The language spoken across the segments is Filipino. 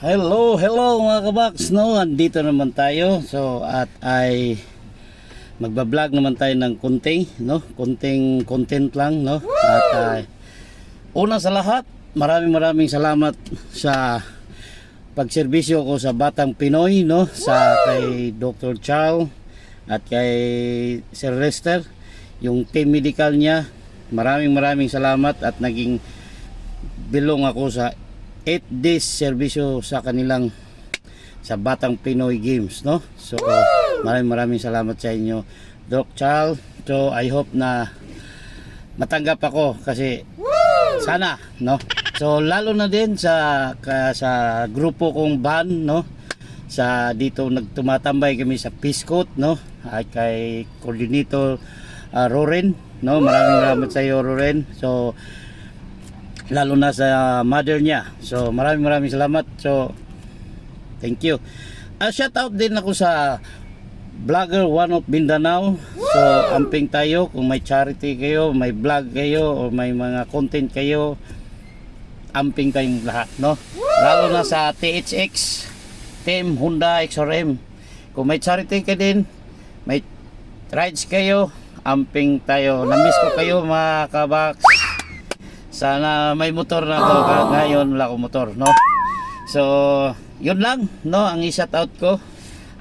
Hello mga kabaks, no? Andito naman tayo. So at ay magba-vlog naman tayo ng konting, no? Konting content lang, no? At ay una sa lahat, maraming salamat sa pagserbisyo ko sa Batang Pinoy, no? Sa kay Dr. Chow at kay Sir Lester, yung team medical niya. Maraming salamat at naging bilong ako sa 8 days serbisyo sa kanilang sa Batang Pinoy Games, no? So maraming salamat sa inyo, Doc Chow. So I hope na matanggap ako kasi sana, no? So lalo na din sa grupo kong band, no? Sa dito nagtumatambay kami sa Peace Coat, no? At kay coordinator Roren, no? Maraming salamat sa iyo, Roren. So lalo na sa mother niya. So maraming salamat. So thank you. Shout out din ako sa vlogger One of Mindanao. So amping tayo kung may charity kayo, may vlog kayo o may mga content kayo, amping tayong lahat, no? Lalo na sa THX Team Honda XRM. Kung may charity ka din, may rides kayo, amping tayo. Na-miss ko kayo mga kabaks. Sana may motor na ako. Ngayon wala akong motor, no? So yun lang, no, ang i-shout out ko.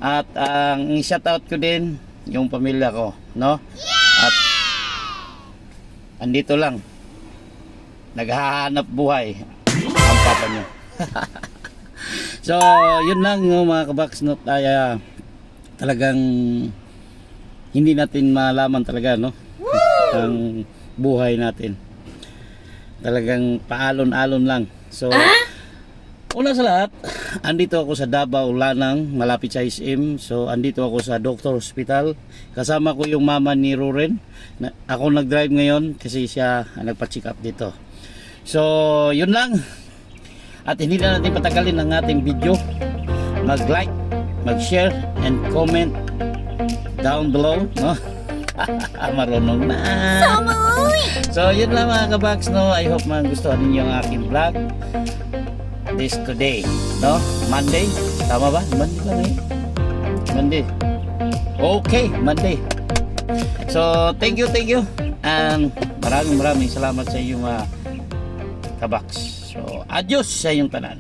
At ang i-shout out ko din yung pamilya ko, no? At andito lang, naghahanap buhay ang papa nyo. So yun lang, no, mga kabaks, no? Talagang hindi natin malaman talaga, no, ang buhay natin. Talagang paalon-alon lang. So una sa lahat, andito ako sa Davao Lanang, malapit sa SM. So andito ako sa Doctor Hospital. Kasama ko yung mama ni Roren. Ako nag-drive ngayon kasi siya nagpa-check up dito. So yun lang. At hindi na natin patagalin ang ating video. Mag-like, mag-share and comment down below, no? Marunong na. So yun lang mga kabaks, no? I hope magustuhan ninyo ang aking vlog this today, no? Monday, tama ba? Monday ba ngayon? Monday. Okay, Monday. So thank you and maraming salamat sa inyo mga kabaks. So adios sa inyong tanan.